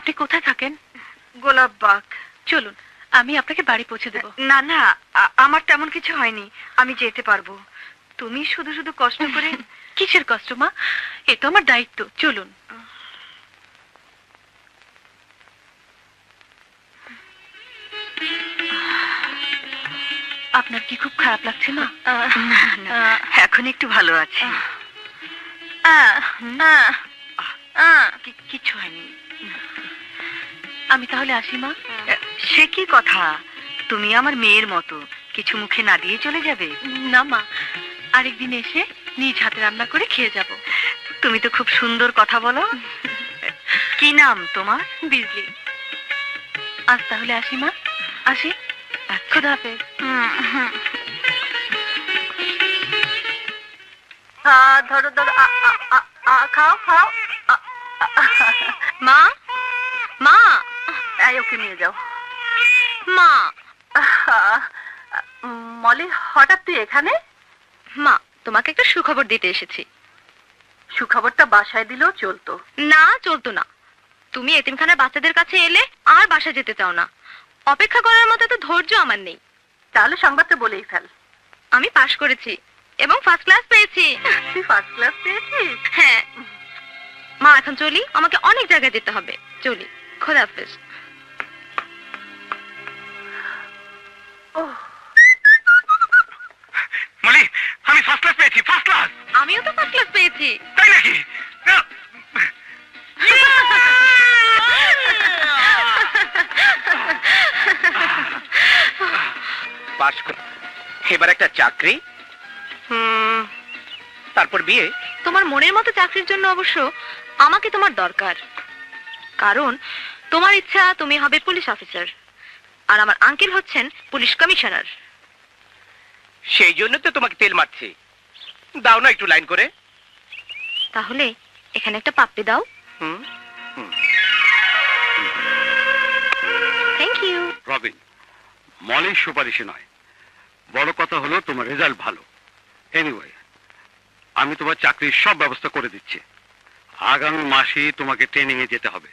আপনি কোথায় থাকেন? গোলাপবাগ। চলুন আমি আপনাকে বাড়ি পৌঁছে দেব। না না, আমার তেমন কিছু হয়নি, আমি যেতে পারবো। তুমি শুধু শুধু কষ্ট করে। কিসের কষ্ট মা? এ তো আমার দায়িত্ব। চলুন। আপনার কি খুব খারাপ লাগছে মা? না, এখন একটু ভালো আছি। কিছু হয়নি। আমি তাহলে আসি মা। সে কি কথা, তুমি আমার মেয়ের মতো কিছু মুখে না দিয়ে চলে যাবে? না মা, আরেকদিন এসে নিজ হাতে রান্না করে খেয়ে যাব। তুমি তো খুব সুন্দর কথা বলো। কি নাম তোমার? বিজলি। আজ তাহলে আসি মা, আসি। খোদা হাফেজ। ধরো ধরো, খাও খাও। মা, মা, ওকে নিয়ে যাও। মা। মলি, হঠাৎ তুই এখানে? মা, তোমাকে একটা সুখবর দিতে এসেছি। সুখবরটা বাসায় দিলেও চলতো। না, চলতো না। তুমি এতিমখানার বাচ্চাদের কাছে এলে আর বাসায় যেতে চাও না। অপেক্ষা করার মতো তো ধৈর্য আমার নেই। তাহলে সংবাদটা বলেই ফেল। আমি পাশ করেছি এবং ফার্স্ট ক্লাস পেয়েছি। তুই ফার্স্ট ক্লাস পেয়েছিস? হ্যাঁ। মা, এখন চলি, আমাকে অনেক জায়গায় যেতে হবে। চলি, খোদা হাফেজ। মলি, আমি ফার্স্ট ক্লাস পেয়েছি। First class. আমিও তো ফার্স্ট ক্লাস পেয়েছি। তাই নাকি? পাস কর, এবার একটা চাকরি, তারপর বিয়ে। তোমার মনের মতো চাকরির জন্য অবশ্য আমাকে তোমার দরকার। কারণ তোমার ইচ্ছা তুমি হবে পুলিশ অফিসার, আর আমার আঙ্কেল হচ্ছেন পুলিশ কমিশনার। সেই জন্য তো তোমাকে তেল মারছি। দাও না একটু লাইন করে। তাহলে এখানে একটা পাপ্পি দাও। Thank you. রবিন, মলের সুপারিশে নয়, বড় কথা হলো তোমার রেজাল্ট ভালো। এনিওয়ে, আমি তোমার চাকরির সব ব্যবস্থা করে দিচ্ছি। আগামী মাসে তোমাকে ট্রেনিং এ যেতে হবে,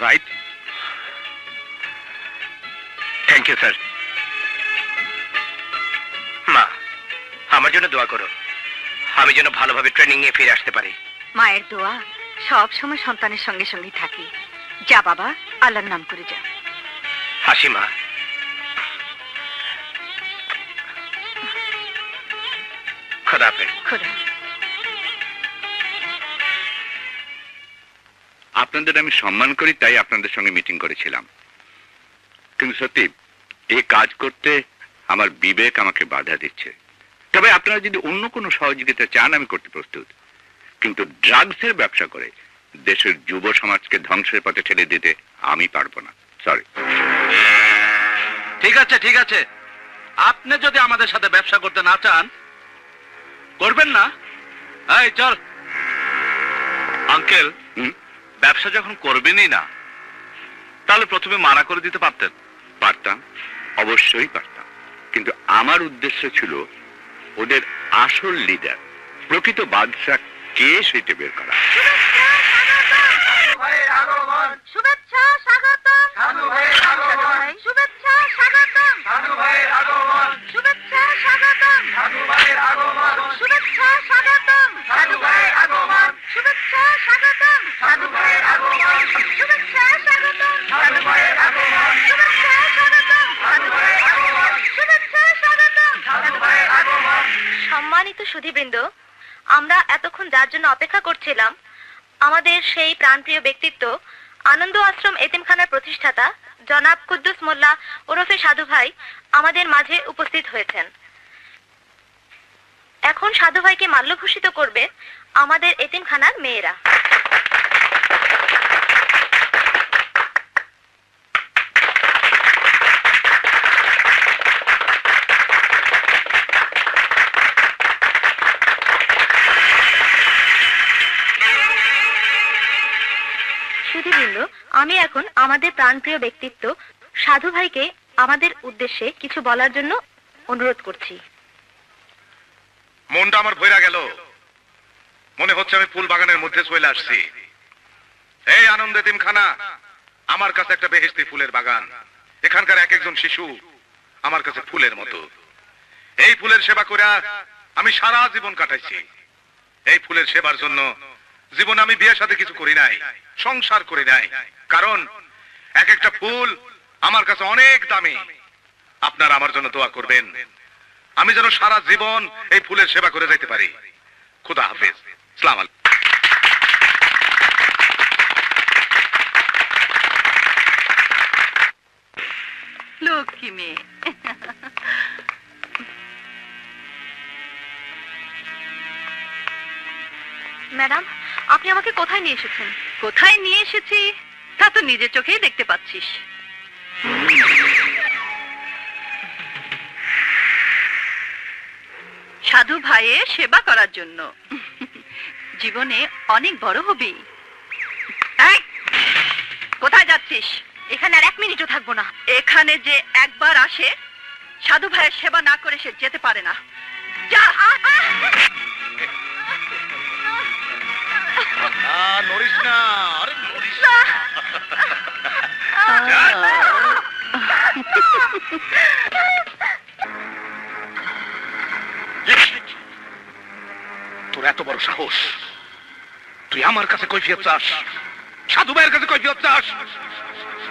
রাইট? Thank you sir. মা, আমার জন্য দোয়া করো, আমি যেন ভালোভাবে ট্রেনিং এ ফিরে আসতে পারি। মায়ের দোয়া সব সময় সন্তানের সঙ্গে সঙ্গে থাকে। যা বাবা, আল্লাহর নাম করে যা। হাসি মা। খোদা হাফেজ। খোদা। আপনাদের আমি সম্মান করি, তাই আপনাদের সঙ্গে মিটিং করেছিলাম। কিন্তু সত্যি এই কাজ করতে আমার বিবেক আমাকে বাধা দিচ্ছে। তবে আপনারা যদি অন্য কোনো সহযোগিতা চান, আমি করতে প্রস্তুত। কিন্তু ড্রাগসের ব্যবসা করে দেশের যুব সমাজকে ধ্বংসের পথে ঠেলে দিতে আমি পারবো না। সরি। ঠিক আছে, ঠিক আছে। আপনি যদি আমাদের সাথে ব্যবসা করতে না চান, করবেন না। এই চল। আঙ্কেল, ব্যবসা যখন করবেনই না, তাহলে প্রথমে মানা করে দিতে পারতেন। পারতাম, অবশ্যই পারতাম। কিন্তু আমার উদ্দেশ্য ছিল ওদের আসল লিডার, প্রকৃত বাদশা কে সেটা বের করা। শুভেচ্ছা স্বাগতম। শুভেচ্ছা স্বাগতম। শুভেচ্ছা স্বাগতম। শুভেচ্ছা স্বাগতম। শুভেচ্ছা স্বাগতম। শুভেচ্ছা স্বাগতম। শুভেচ্ছা স্বাগতম। সম্মানিত সুধীবৃন্দ, আমরা এতক্ষণ যার জন্য অপেক্ষা করছিলাম, আমাদের সেই প্রাণপ্রিয় ব্যক্তিত্ব, আনন্দ আশ্রম এতিমখানার প্রতিষ্ঠাতা জনাব কুদ্দুস মোল্লা ওরফে সাধু ভাই আমাদের মাঝে উপস্থিত হয়েছেন। এখন সাধু ভাইকে মাল্যভূষিত করবে আমাদের এতিমখানার মেয়েরা। সুধীবৃন্দ, আমি এখন আমাদের প্রাণপ্রিয় ব্যক্তিত্ব সাধু ভাইকে আমাদের উদ্দেশ্যে কিছু বলার জন্য অনুরোধ করছি। মনটা আমার ভইরা গেল, মনে হচ্ছে আমি ফুল বাগানের মধ্যে চলে আসছি। এই আনন্দ এতিমখানা, আমার কাছে একটা বেহেশতি ফুলের বাগান। এখানকার এক একজন শিশু আমার কাছে ফুলের মতো। এই ফুলের সেবা করে আমি সারা জীবন কাটাইছি। এই ফুলের সেবার জন্য জীবনে আমি বিয়ের সাথে কিছু করি নাই, সংসার করি নাই, কারণ এক একটা ফুল আমার কাছে অনেক দামি। আপনারা আমার জন্য দোয়া করবেন, আমি যেন সারা জীবন এই ফুলের সেবা করে যাইতে পারি। খুদা হাফেজ। আসসালামু আলাইকুম। লক্ষ্মী মেয়ে। ম্যাডাম, আপনি আমাকে কোথায় নিয়ে এসেছেন? কোথায় নিয়ে এসেছি তা তো নিজের চোখেই দেখতে পাচ্ছিস। সাধু ভাইয়ের সেবা করার জন্য। জীবনে অনেক বড় হবি। এই, কোথায় যাচ্ছিস? এখানে আর 1 মিনিটও থাকবো না। এখানে যে একবার আসে সাধু ভাইয়ের সেবা না করে সে যেতে পারে না। যা। নড়িস না, আরে নড়িস না। তোর এত বড় সাহস, তুই আমার কাছে কৈফিয়ত চাস, সাধু ভাইয়ের কাছে কৈফিয়ত চাস?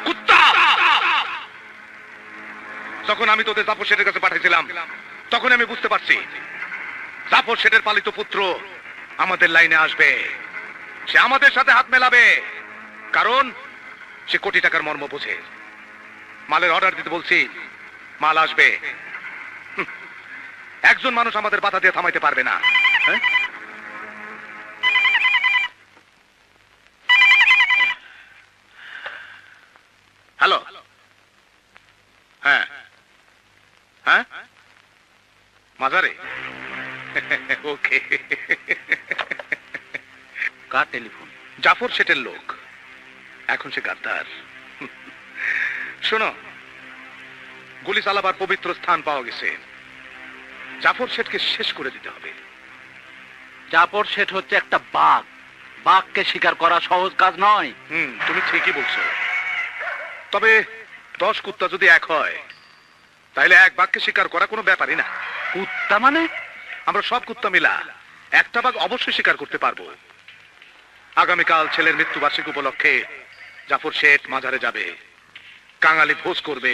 কুত্তা! যখন আমি তোদের জাফর শেঠের কাছে পাঠিয়েছিলাম তখন আমি বুঝতে পারছি জাফর শেঠের পালিত পুত্র আমাদের লাইনে আসবে, সে আমাদের সাথে হাত মেলাবে, কারণ সে কোটি টাকার মর্ম বোঝে। মালের অর্ডার দিতে বলছি, মাল আসবে। একজন মানুষ আমাদের বাধা দিয়ে থামাইতে পারবে না। হ্যালো, হ্যাঁ হ্যাঁ, মাজারে, ওকে। কার টেলিফোন? জাফর শেঠের লোক, এখন সে গাদ্দার। শোনো, গুলি চালাবার পবিত্র স্থান পাওয়া গেছে, জাফর শেঠকে শেষ করে দিতে হবে। জাফর শেঠ হচ্ছে একটা বাঘ, বাঘকে শিকার করা সহজ কাজ নয়। তুমি ঠিকই বলছো, তবে 10 কুত্তা যদি এক হয় তাহলে এক বাঘকে শিকার করা কোনো ব্যাপারই না। কুত্তা মানে? আমরা সব কুত্তা মিলা একটা বাঘ অবশ্যই শিকার করতে পারবো। আগামীকাল ছেলের মৃত্যুবার্ষিকী উপলক্ষে জাফর শেঠ মাজারে যাবে, কাঙালি ভোজ করবে।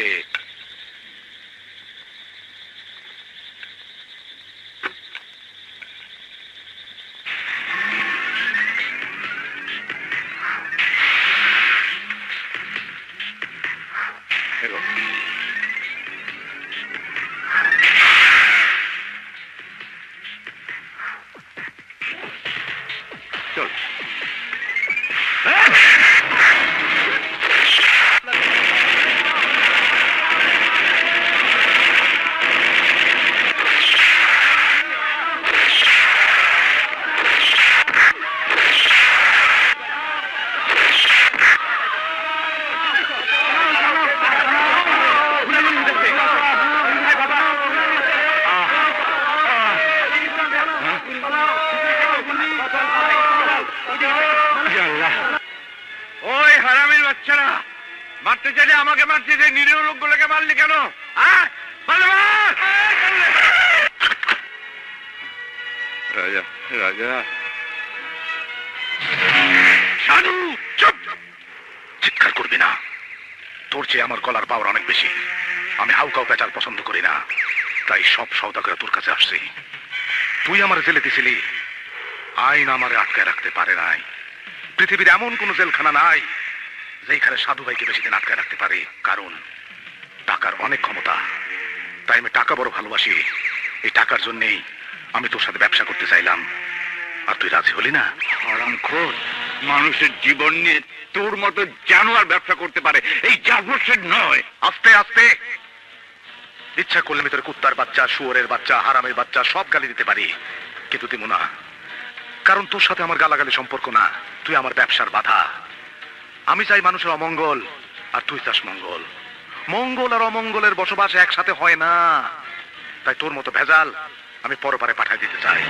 চল। ওই হারামির বাচ্চারা, মারতে চাইলে আমাকে মারতে চাই, নিরীহ লোকগুলোকে মারলি কেন? রাজা, রাজা, সাধু, চুপ! চিৎকার করবি না, তোর চেয়ে আমার গলার পাওয়ার অনেক বেশি। আমি হাউকাউ পেঁচাল পছন্দ করি না, তাই সব সওদাগর তোর কাছে আসছি। তুই আমার জেলে দিছিলি, আইন আমারে আটকায় রাখতে পারে নাই। পৃথিবীর এমন কোন জেলখানা নাই যেখানে সাধু ভাইকে বেশি দিন আটকায় রাখতে পারে, কারণ টাকার অনেক ক্ষমতা। তাই আমি টাকা বড় ভালোবাসি। এই টাকার জন্যেই আমি তোর সাথে ব্যবসা করতে চাইলাম, আর তুই রাজি হলি না। হারামখোর, মানুষের জীবন নিয়ে তোর মতো জানোয়ার ব্যবসা করতে পারে, এই জাফর শেঠ নয়। আস্তে আস্তে, ইচ্ছা করলে আমি তোর কুত্তার বাচ্চা, শুয়োরের বাচ্চা, হারামের বাচ্চা সব গালি দিতে পারি, কিন্তু দিব না, কারণ তোর সাথে আমার গালাগালি সম্পর্ক না, তুই আমার ব্যবসার বাধা। আমি চাই মানুষের অমঙ্গল, আর তুই চাস মঙ্গল। মঙ্গল আর অমঙ্গলের বসবাস একসাথে হয় না, তাই তোর মতো ভেজাল আমি পরপারে পাঠিয়ে দিতে চাই।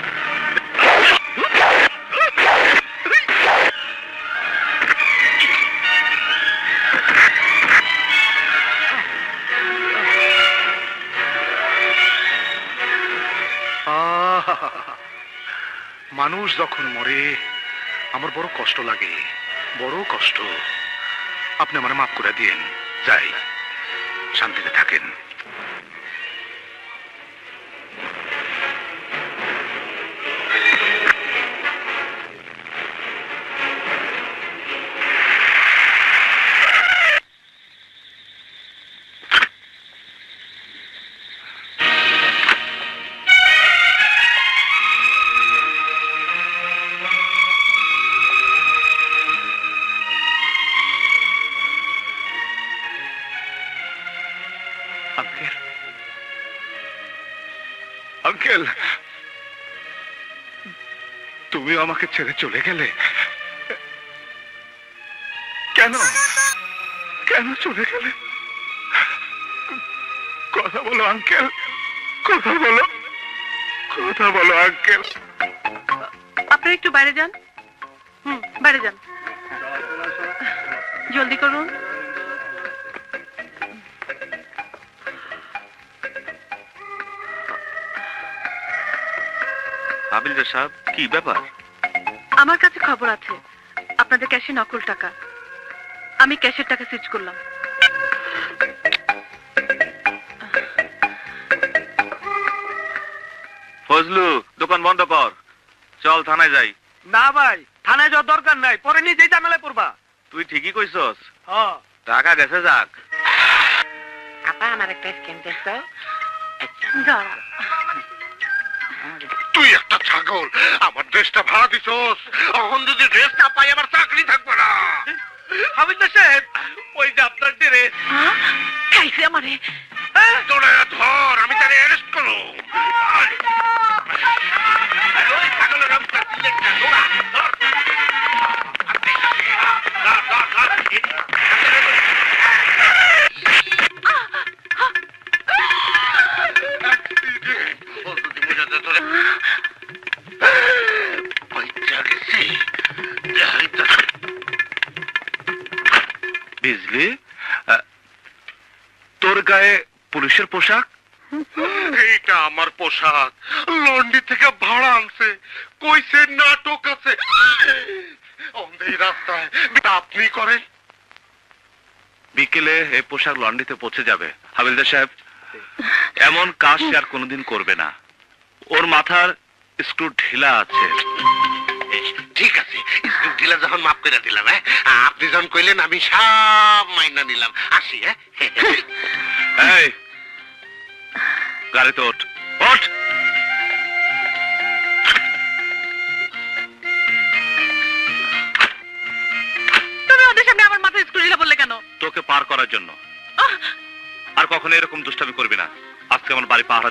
মানুষ যখন মরে আমার বড় কষ্ট লাগে, বড় কষ্ট। আপনি আমার মাফ করে দিয়েন, যাই, শান্তিতে থাকেন। আঙ্কেল, আঙ্কেল, তুমিও আমাকে ছেড়ে চলে গেলে কেন? কেন চলে গেলে? কথা বলো আঙ্কেল, কথা বলো, কথা বলো আঙ্কেল। আপনারা একটু বাইরে যান। বাইরে যান, জলদি করুন। হাবিলদার সাহেব, কি ব্যাপার? আমার কাছে খবর আছে আপনাদের ক্যাশে নকল টাকা। আমি ক্যাশের টাকা সুইচ করলাম। ফজলু, দোকান বন্ধ কর, চল থানায় যাই। না ভাই, থানায় যাওয়ার দরকার নাই, পরে নিজেই ঝামেলায় পড়বা। তুই ঠিকই কইছস, হ্যাঁ, টাকা গেছে যাক। আপা আমার একটা স্ক্যান দেখছো? দাঁড়া, তুই একটা ছাগল, আমার ড্রেসটা ভাড়া দিছস। এখন যদি ড্রেস না পাই আমার চাকরি থাকবে না। হাবিলদার সাহেব, ওই যে আপনার ড্রেস। খাইছে আমারে। তোরা ধর, আমি তারে অ্যারেস্ট করব। ওই ছাগলের রংটা সিলেক্ট না, ধর, ধর। বিজলি, তোর গায়ে পুলিশের পোশাক? এইটা আমার পোশাক, লন্ডি থেকে ভাড়া আনছে, কইছে নাটক আছে। এই রাস্তায় আপনি করেন? বিকেলে এই পোশাক লন্ড্রিতে পৌঁছে যাবে। হাবিলদার সাহেব, এমন কাজ সে আর কোনোদিন করবে না। ওর মাথার স্ক্রু ঢিলা আছে। ঠিক আছে, ঢিলা যখন মাফ করে দিলাম, হ্যাঁ, আপনি যখন কইলেন আমি সব মাইনা নিলাম। আসি, হ্যাঁ। এই, গাড়িতে ওঠ, ওঠ। তুমি ওদের সামনে আমার মাথায় স্ক্রু ঢিলা বললে কেন? তোকে পার করার জন্য। আর কখনো এরকম দুষ্টামি করবি না। আজকে আমার বাড়ি পাহারা